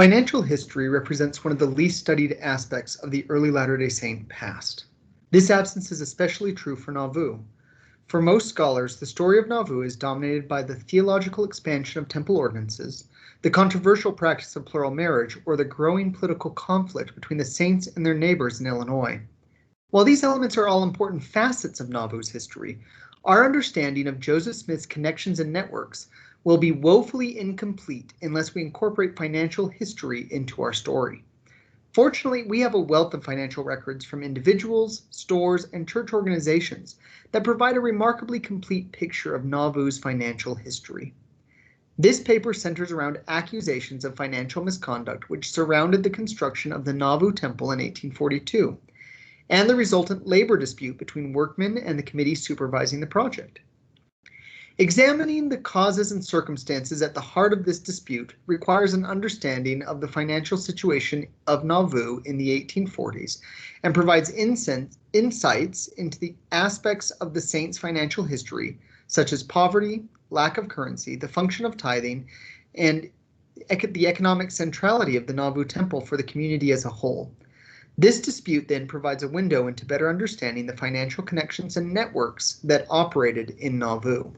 Financial history represents one of the least studied aspects of the early Latter-day Saint past. This absence is especially true for Nauvoo. For most scholars, the story of Nauvoo is dominated by the theological expansion of temple ordinances, the controversial practice of plural marriage, or the growing political conflict between the saints and their neighbors in Illinois. While these elements are all important facets of Nauvoo's history, our understanding of Joseph Smith's connections and networks will be woefully incomplete unless we incorporate financial history into our story. Fortunately, we have a wealth of financial records from individuals, stores, and church organizations that provide a remarkably complete picture of Nauvoo's financial history. This paper centers around accusations of financial misconduct which surrounded the construction of the Nauvoo Temple in 1842, and the resultant labor dispute between workmen and the committee supervising the project. Examining the causes and circumstances at the heart of this dispute requires an understanding of the financial situation of Nauvoo in the 1840s and provides insights into the aspects of the saint's financial history, such as poverty, lack of currency, the function of tithing, and the economic centrality of the Nauvoo Temple for the community as a whole. This dispute then provides a window into better understanding the financial connections and networks that operated in Nauvoo.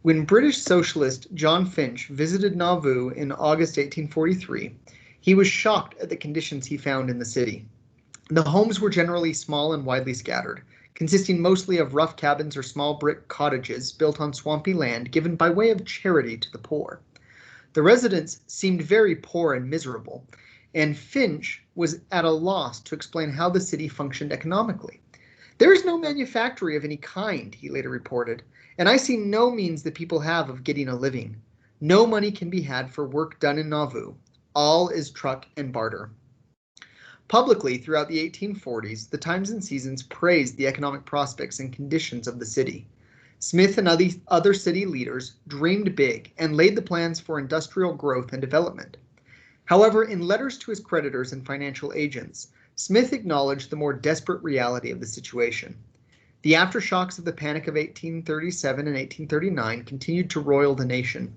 When British socialist John Finch visited Nauvoo in August 1843, he was shocked at the conditions he found in the city. The homes were generally small and widely scattered, consisting mostly of rough cabins or small brick cottages built on swampy land given by way of charity to the poor. The residents seemed very poor and miserable, and Finch was at a loss to explain how the city functioned economically. "There is no manufactory of any kind," he later reported, "and I see no means the people have of getting a living. No money can be had for work done in Nauvoo. All is truck and barter." Publicly, throughout the 1840s, the Times and Seasons praised the economic prospects and conditions of the city. Smith and other city leaders dreamed big and laid the plans for industrial growth and development. However, in letters to his creditors and financial agents, Smith acknowledged the more desperate reality of the situation. The aftershocks of the Panic of 1837 and 1839 continued to roil the nation.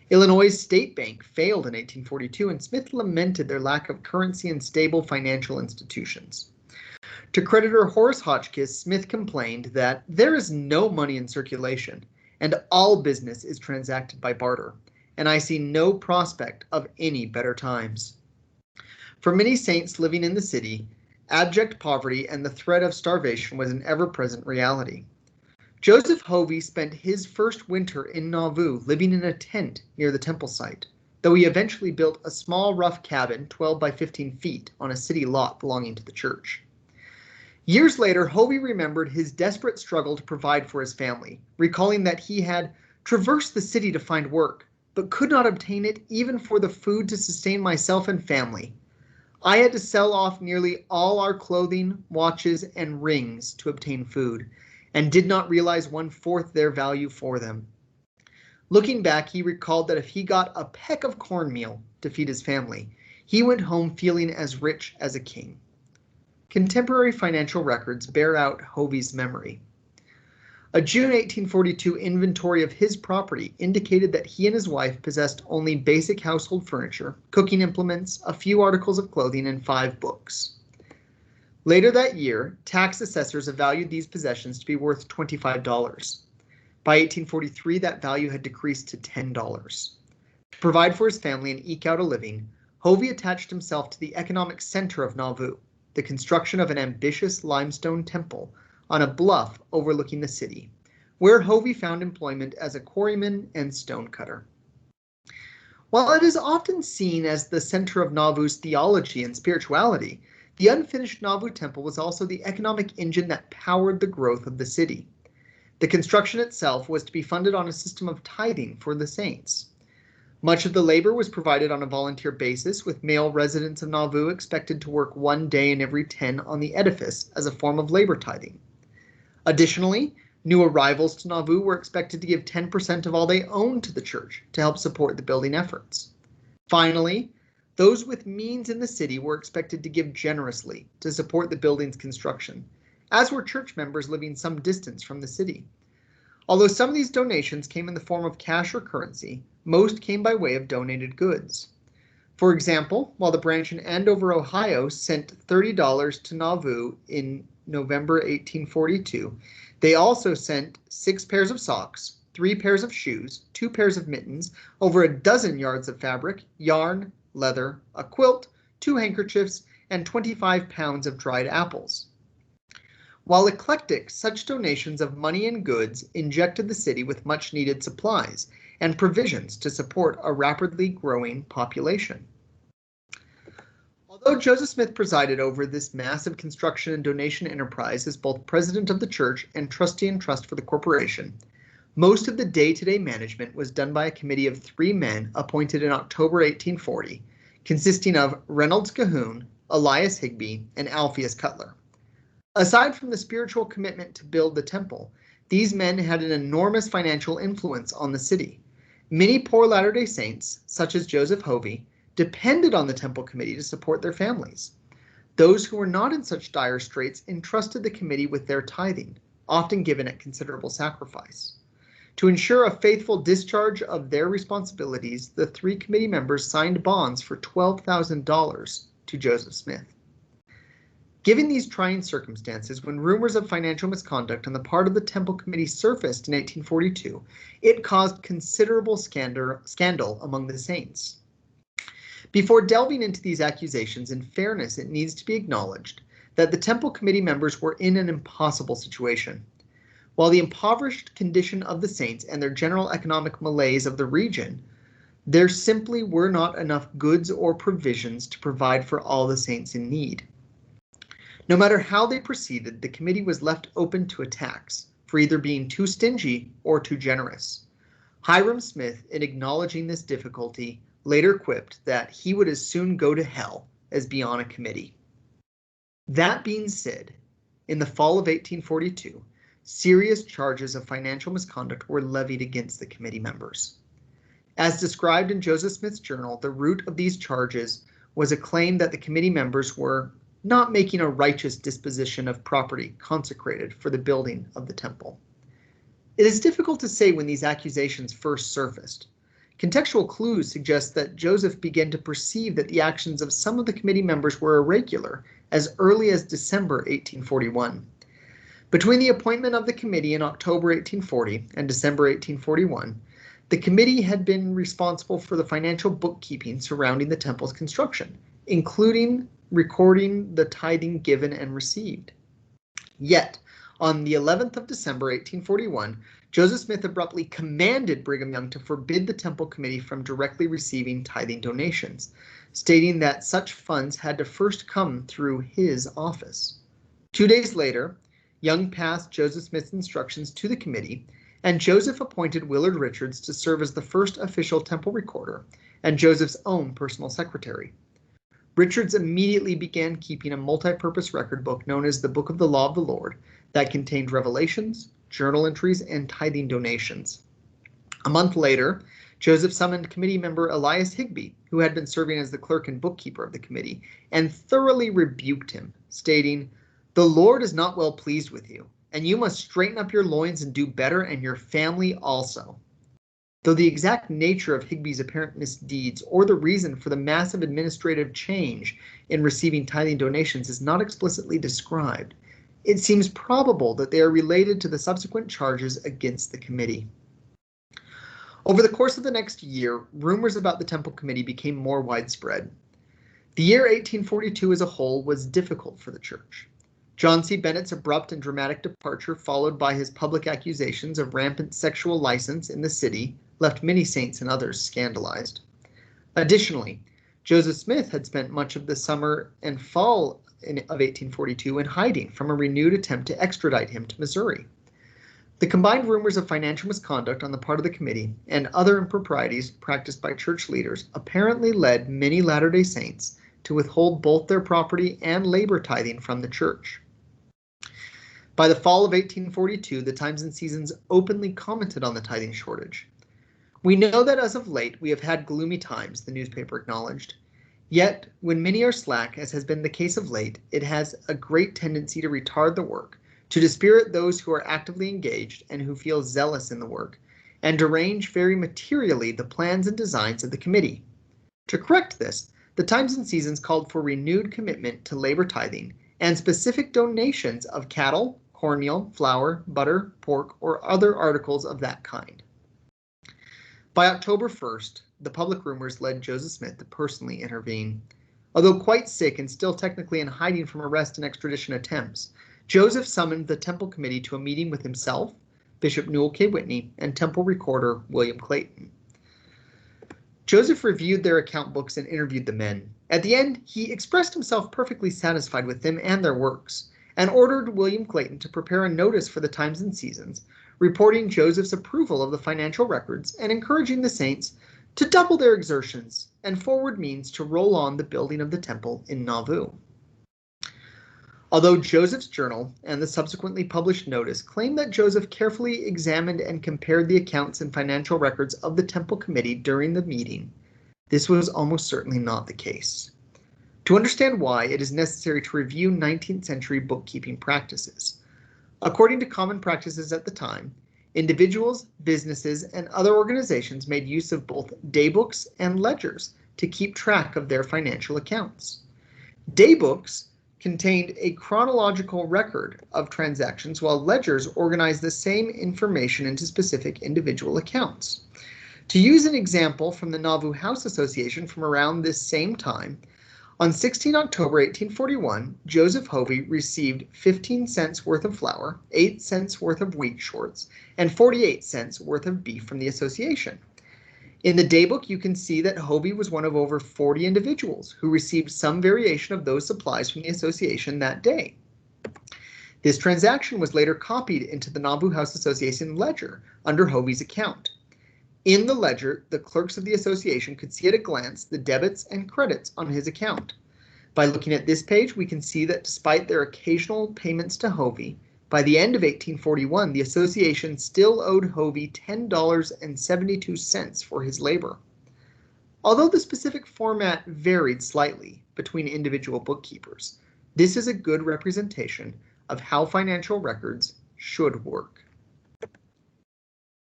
Illinois' State Bank failed in 1842, and Smith lamented their lack of currency and stable financial institutions. To creditor Horace Hotchkiss, Smith complained that "there is no money in circulation, and all business is transacted by barter, and I see no prospect of any better times." For many saints living in the city, abject poverty and the threat of starvation was an ever-present reality. Joseph Hovey spent his first winter in Nauvoo living in a tent near the temple site, though he eventually built a small rough cabin 12 by 15 feet on a city lot belonging to the church. Years later, Hovey remembered his desperate struggle to provide for his family, recalling that he had traversed the city to find work, but could not obtain it even for the food to sustain myself and family. "I had to sell off nearly all our clothing, watches, and rings to obtain food, and did not realize 1/4 their value for them." Looking back, he recalled that if he got a peck of cornmeal to feed his family, he went home feeling as rich as a king. Contemporary financial records bear out Hovey's memory. A June 1842 inventory of his property indicated that he and his wife possessed only basic household furniture, cooking implements, a few articles of clothing, and 5 books. Later that year, tax assessors valued these possessions to be worth $25. By 1843, that value had decreased to $10. To provide for his family and eke out a living, Hovey attached himself to the economic center of Nauvoo, the construction of an ambitious limestone temple on a bluff overlooking the city, where Hovey found employment as a quarryman and stonecutter. While it is often seen as the center of Nauvoo's theology and spirituality, the unfinished Nauvoo Temple was also the economic engine that powered the growth of the city. The construction itself was to be funded on a system of tithing for the saints. Much of the labor was provided on a volunteer basis, with male residents of Nauvoo expected to work 1 day in every 10 on the edifice as a form of labor tithing. Additionally, new arrivals to Nauvoo were expected to give 10% of all they owned to the church to help support the building efforts. Finally, those with means in the city were expected to give generously to support the building's construction, as were church members living some distance from the city. Although some of these donations came in the form of cash or currency, most came by way of donated goods. For example, while the branch in Andover, Ohio sent $30 to Nauvoo in November 1842, they also sent 6 pairs of socks, 3 pairs of shoes, 2 pairs of mittens, over a dozen yards of fabric, yarn, leather, a quilt, 2 handkerchiefs, and 25 pounds of dried apples. While eclectic, such donations of money and goods injected the city with much needed supplies and provisions to support a rapidly growing population. Although Joseph Smith presided over this massive construction and donation enterprise as both president of the church and trustee in trust for the corporation, most of the day-to-day management was done by a committee of 3 men appointed in October 1840, consisting of Reynolds Cahoon, Elias Higbee, and Alpheus Cutler. Aside from the spiritual commitment to build the temple, these men had an enormous financial influence on the city. Many poor Latter-day Saints, such as Joseph Hovey, depended on the temple committee to support their families. Those who were not in such dire straits entrusted the committee with their tithing, often given at considerable sacrifice. To ensure a faithful discharge of their responsibilities, the 3 committee members signed bonds for $12,000 to Joseph Smith. Given these trying circumstances, when rumors of financial misconduct on the part of the Temple Committee surfaced in 1842, it caused considerable scandal among the saints. Before delving into these accusations, in fairness, it needs to be acknowledged that the Temple Committee members were in an impossible situation. While the impoverished condition of the saints and their general economic malaise of the region, there simply were not enough goods or provisions to provide for all the saints in need. No matter how they proceeded, the committee was left open to attacks for either being too stingy or too generous. Hyrum Smith, in acknowledging this difficulty, later quipped that he would as soon go to hell as be on a committee. That being said, in the fall of 1842, serious charges of financial misconduct were levied against the committee members. As described in Joseph Smith's journal, the root of these charges was a claim that the committee members were not making a righteous disposition of property consecrated for the building of the temple. It is difficult to say when these accusations first surfaced. Contextual clues suggest that Joseph began to perceive that the actions of some of the committee members were irregular as early as December 1841. Between the appointment of the committee in October 1840 and December 1841, the committee had been responsible for the financial bookkeeping surrounding the temple's construction, including recording the tithing given and received. Yet, on the 11th of December 1841, Joseph Smith abruptly commanded Brigham Young to forbid the temple committee from directly receiving tithing donations, stating that such funds had to first come through his office. 2 days later, Young passed Joseph Smith's instructions to the committee, and Joseph appointed Willard Richards to serve as the first official temple recorder and Joseph's own personal secretary. Richards immediately began keeping a multi-purpose record book known as the Book of the Law of the Lord that contained revelations, journal entries, and tithing donations. A month later, Joseph summoned committee member Elias Higbee, who had been serving as the clerk and bookkeeper of the committee, and thoroughly rebuked him, stating, "The Lord is not well pleased with you, and you must straighten up your loins and do better, and your family also." Though the exact nature of Higbee's apparent misdeeds or the reason for the massive administrative change in receiving tithing donations is not explicitly described, it seems probable that they are related to the subsequent charges against the committee. Over the course of the next year, rumors about the Temple Committee became more widespread. The year 1842 as a whole was difficult for the church. John C. Bennett's abrupt and dramatic departure, followed by his public accusations of rampant sexual license in the city, left many saints and others scandalized. Additionally, Joseph Smith had spent much of the summer and fall of 1842 in hiding from a renewed attempt to extradite him to Missouri. The combined rumors of financial misconduct on the part of the committee and other improprieties practiced by church leaders apparently led many Latter-day Saints to withhold both their property and labor tithing from the church. By the fall of 1842, the Times and Seasons openly commented on the tithing shortage. "We know that as of late we have had gloomy times," the newspaper acknowledged. "Yet, when many are slack, as has been the case of late, it has a great tendency to retard the work, to dispirit those who are actively engaged and who feel zealous in the work, and derange very materially the plans and designs of the committee. To correct this, the Times and Seasons called for renewed commitment to labor tithing and specific donations of cattle, cornmeal, flour, butter, pork, or other articles of that kind. By October 1st, the public rumors led Joseph Smith to personally intervene. Although quite sick and still technically in hiding from arrest and extradition attempts, Joseph summoned the Temple Committee to a meeting with himself, Bishop Newell K. Whitney, and Temple Recorder William Clayton. Joseph reviewed their account books and interviewed the men. At the end, he expressed himself perfectly satisfied with them and their works, and ordered William Clayton to prepare a notice for the Times and Seasons, reporting Joseph's approval of the financial records and encouraging the saints to double their exertions and forward means to roll on the building of the temple in Nauvoo. Although Joseph's journal and the subsequently published notice claim that Joseph carefully examined and compared the accounts and financial records of the Temple Committee during the meeting, this was almost certainly not the case. To understand why, it is necessary to review 19th century bookkeeping practices. According to common practices at the time, individuals, businesses, and other organizations made use of both daybooks and ledgers to keep track of their financial accounts. Daybooks contained a chronological record of transactions, while ledgers organized the same information into specific individual accounts. To use an example from the Nauvoo House Association from around this same time, on 16 October 1841, Joseph Hovey received 15 cents worth of flour, 8 cents worth of wheat shorts, and 48 cents worth of beef from the association. In the daybook, you can see that Hovey was one of over 40 individuals who received some variation of those supplies from the association that day. This transaction was later copied into the Nauvoo House Association ledger under Hovey's account. In the ledger, the clerks of the association could see at a glance the debits and credits on his account. By looking at this page, we can see that despite their occasional payments to Hovey, by the end of 1841, the association still owed Hovey $10.72 for his labor. Although the specific format varied slightly between individual bookkeepers, this is a good representation of how financial records should work.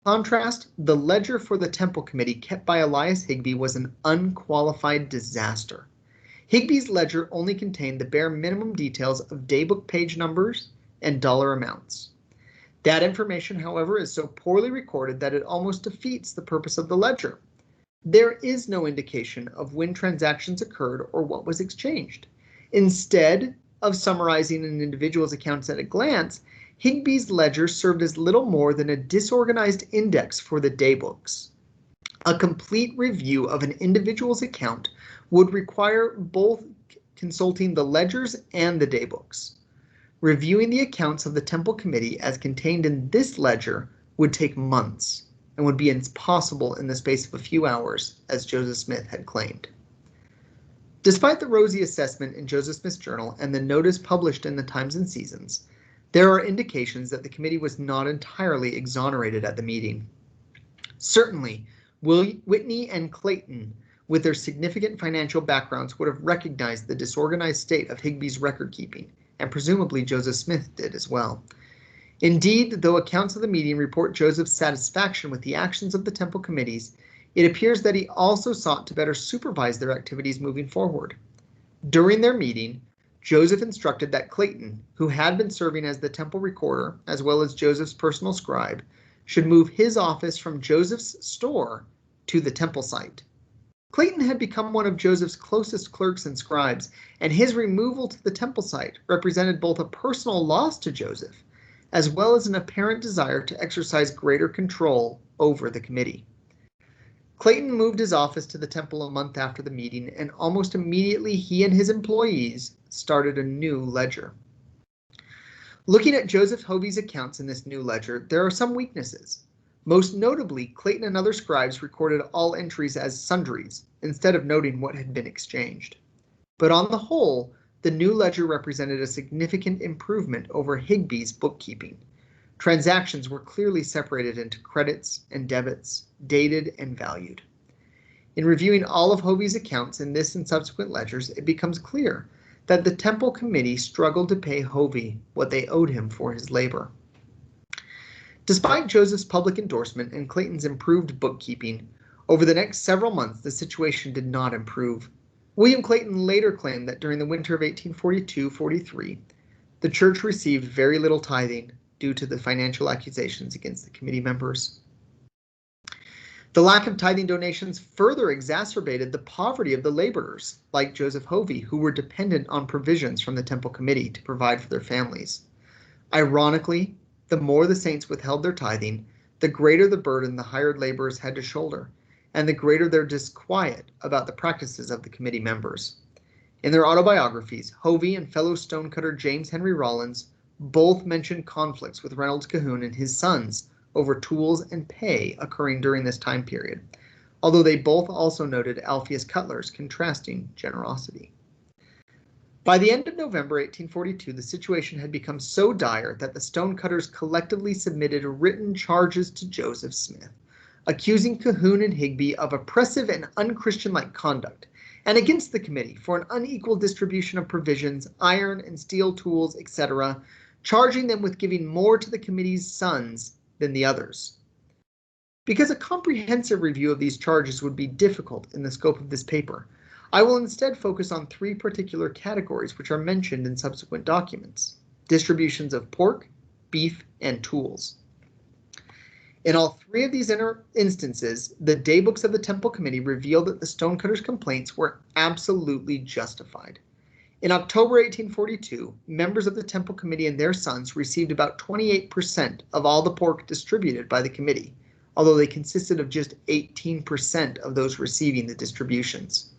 In contrast, the ledger for the Temple Committee kept by Elias Higbee was an unqualified disaster. Higbee's ledger only contained the bare minimum details of daybook page numbers and dollar amounts. That information, however, is so poorly recorded that it almost defeats the purpose of the ledger. There is no indication of when transactions occurred or what was exchanged. Instead of summarizing an individual's accounts at a glance, Higbee's ledger served as little more than a disorganized index for the daybooks. A complete review of an individual's account would require both consulting the ledgers and the daybooks. Reviewing the accounts of the Temple Committee as contained in this ledger would take months and would be impossible in the space of a few hours, as Joseph Smith had claimed. Despite the rosy assessment in Joseph Smith's journal and the notice published in the Times and Seasons, there are indications that the committee was not entirely exonerated at the meeting. Certainly, Whitney and Clayton, with their significant financial backgrounds, would have recognized the disorganized state of Higbee's record keeping, and presumably Joseph Smith did as well. Indeed, though accounts of the meeting report Joseph's satisfaction with the actions of the Temple committees, it appears that he also sought to better supervise their activities moving forward. During their meeting, Joseph instructed that Clayton, who had been serving as the Temple recorder as well as Joseph's personal scribe, should move his office from Joseph's store to the Temple site. Clayton had become one of Joseph's closest clerks and scribes, and his removal to the Temple site represented both a personal loss to Joseph, as well as an apparent desire to exercise greater control over the committee. Clayton moved his office to the Temple a month after the meeting, and almost immediately he and his employees started a new ledger. Looking at Joseph Hovey's accounts in this new ledger, there are some weaknesses. Most notably, Clayton and other scribes recorded all entries as sundries, instead of noting what had been exchanged. But on the whole, the new ledger represented a significant improvement over Higbee's bookkeeping. Transactions were clearly separated into credits and debits, dated and valued. In reviewing all of Hovey's accounts in this and subsequent ledgers, it becomes clear that the temple committee struggled to pay Hovey what they owed him for his labor. Despite Joseph's public endorsement and Clayton's improved bookkeeping, over the next several months the situation did not improve. William Clayton later claimed that during the winter of 1842-43, the church received very little tithing due to the financial accusations against the committee members. The lack of tithing donations further exacerbated the poverty of the laborers, like Joseph Hovey, who were dependent on provisions from the temple committee to provide for their families. Ironically, the more the saints withheld their tithing, the greater the burden the hired laborers had to shoulder, and the greater their disquiet about the practices of the committee members. In their autobiographies, Hovey and fellow stonecutter James Henry Rollins both mentioned conflicts with Reynolds Cahoon and his sons over tools and pay occurring during this time period, although they both also noted Alpheus Cutler's contrasting generosity. By the end of November 1842, the situation had become so dire that the stonecutters collectively submitted written charges to Joseph Smith, accusing Cahoon and Higbee of oppressive and unchristian-like conduct, and against the committee for an unequal distribution of provisions, iron and steel tools, etc., charging them with giving more to the committee's sons than the others. Because a comprehensive review of these charges would be difficult in the scope of this paper, I will instead focus on three particular categories which are mentioned in subsequent documents: distributions of pork, beef, and tools. In all three of these instances, the daybooks of the temple committee revealed that the stonecutters' complaints were absolutely justified. In October 1842, members of the temple committee and their sons received about 28% of all the pork distributed by the committee, although they consisted of just 18% of those receiving the distributions.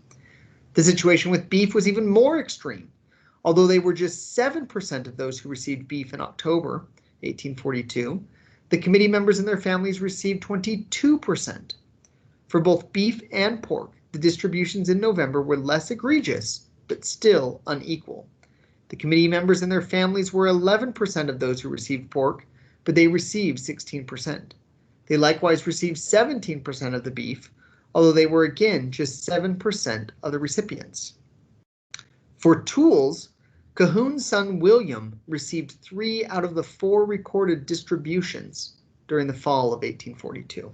The situation with beef was even more extreme. Although they were just 7% of those who received beef in October 1842, the committee members and their families received 22%. For both beef and pork, the distributions in November were less egregious, but still unequal. The committee members and their families were 11% of those who received pork, but they received 16%. They likewise received 17% of the beef, although they were again just 7% of the recipients. For tools, Cahoon's son William received 3 out of the 4 recorded distributions during the fall of 1842.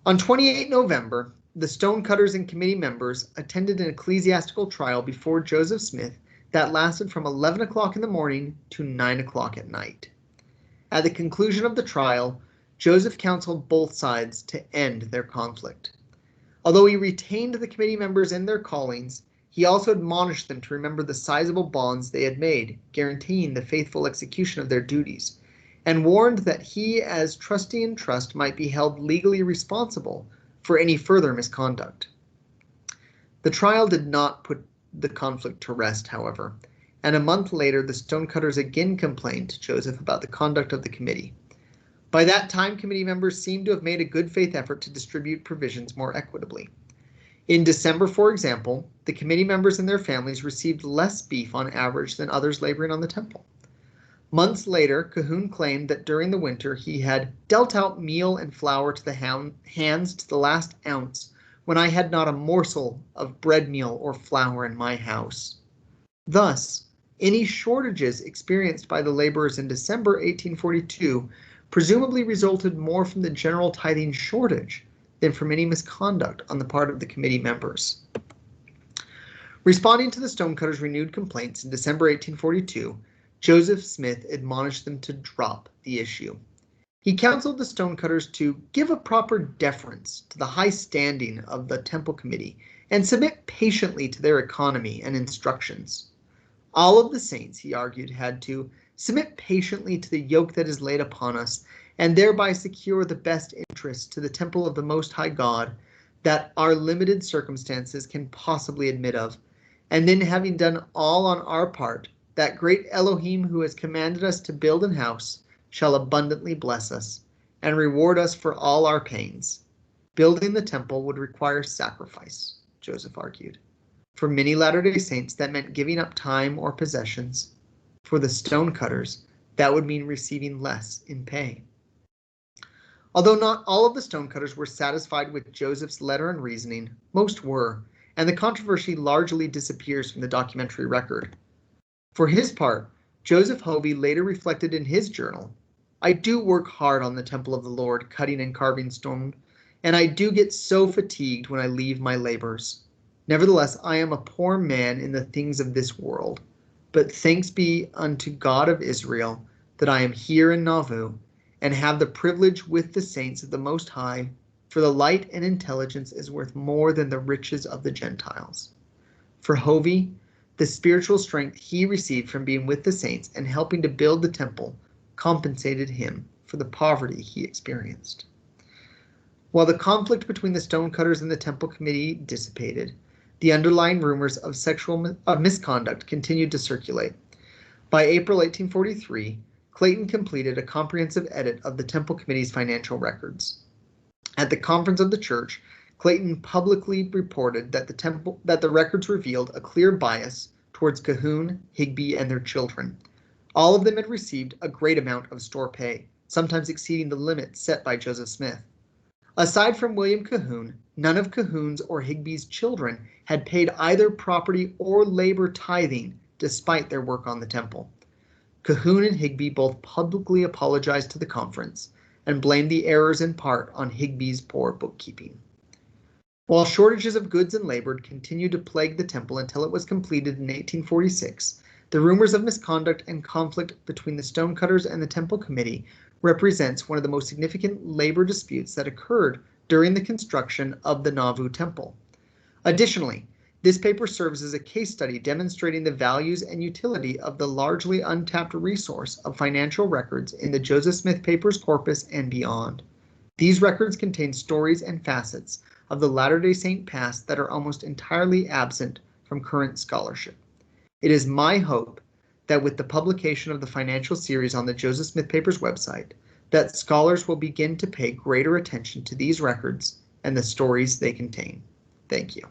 On 28 November, the stonecutters and committee members attended an ecclesiastical trial before Joseph Smith that lasted from 11 o'clock in the morning to 9 o'clock at night. At the conclusion of the trial, Joseph counseled both sides to end their conflict. Although he retained the committee members in their callings, he also admonished them to remember the sizable bonds they had made, guaranteeing the faithful execution of their duties, and warned that he, as trustee in trust, might be held legally responsible for any further misconduct. The trial did not put the conflict to rest, however, and a month later the stonecutters again complained to Joseph about the conduct of the committee. By that time, committee members seemed to have made a good faith effort to distribute provisions more equitably. In December, for example, the committee members and their families received less beef on average than others laboring on the temple. Months later, Cahoon claimed that during the winter he had dealt out meal and flour to the hands to the last ounce, when I had not a morsel of bread meal or flour in my house. Thus, any shortages experienced by the laborers in December 1842 presumably resulted more from the general tithing shortage than from any misconduct on the part of the committee members. Responding to the stonecutters' renewed complaints in December 1842, Joseph Smith admonished them to drop the issue. He counseled the stonecutters to give a proper deference to the high standing of the temple committee and submit patiently to their economy and instructions. All of the saints, he argued, had to submit patiently to the yoke that is laid upon us, and thereby secure the best interests to the temple of the Most High God that our limited circumstances can possibly admit of. And then, having done all on our part, that great Elohim who has commanded us to build an house shall abundantly bless us and reward us for all our pains. Building the temple would require sacrifice, Joseph argued. For many Latter-day Saints, that meant giving up time or possessions. For the stonecutters, that would mean receiving less in pay. Although not all of the stonecutters were satisfied with Joseph's letter and reasoning, most were, and the controversy largely disappears from the documentary record. For his part, Joseph Hovey later reflected in his journal, "I do work hard on the temple of the Lord, cutting and carving stone, and I do get so fatigued when I leave my labors. Nevertheless, I am a poor man in the things of this world. But thanks be unto God of Israel that I am here in Nauvoo, and have the privilege with the saints of the Most High, for the light and intelligence is worth more than the riches of the Gentiles." For Hovey, the spiritual strength he received from being with the saints and helping to build the temple compensated him for the poverty he experienced. While the conflict between the stonecutters and the temple committee dissipated, the underlying rumors of sexual misconduct continued to circulate. By April 1843, Clayton completed a comprehensive edit of the temple committee's financial records. At the conference of the church, Clayton publicly reported that the records revealed a clear bias towards Cahoon, Higbee, and their children. All of them had received a great amount of store pay, sometimes exceeding the limit set by Joseph Smith. Aside from William Cahoon, none of Cahoon's or Higbee's children had paid either property or labor tithing despite their work on the temple. Cahoon and Higbee both publicly apologized to the conference and blamed the errors in part on Higbee's poor bookkeeping. While shortages of goods and labor continued to plague the temple until it was completed in 1846, the rumors of misconduct and conflict between the stonecutters and the temple committee represents one of the most significant labor disputes that occurred during the construction of the Nauvoo temple. Additionally, this paper serves as a case study demonstrating the values and utility of the largely untapped resource of financial records in the Joseph Smith Papers corpus and beyond. These records contain stories and facets of the Latter-day Saint past that are almost entirely absent from current scholarship. It is my hope that with the publication of the financial series on the Joseph Smith Papers website, that scholars will begin to pay greater attention to these records and the stories they contain. Thank you.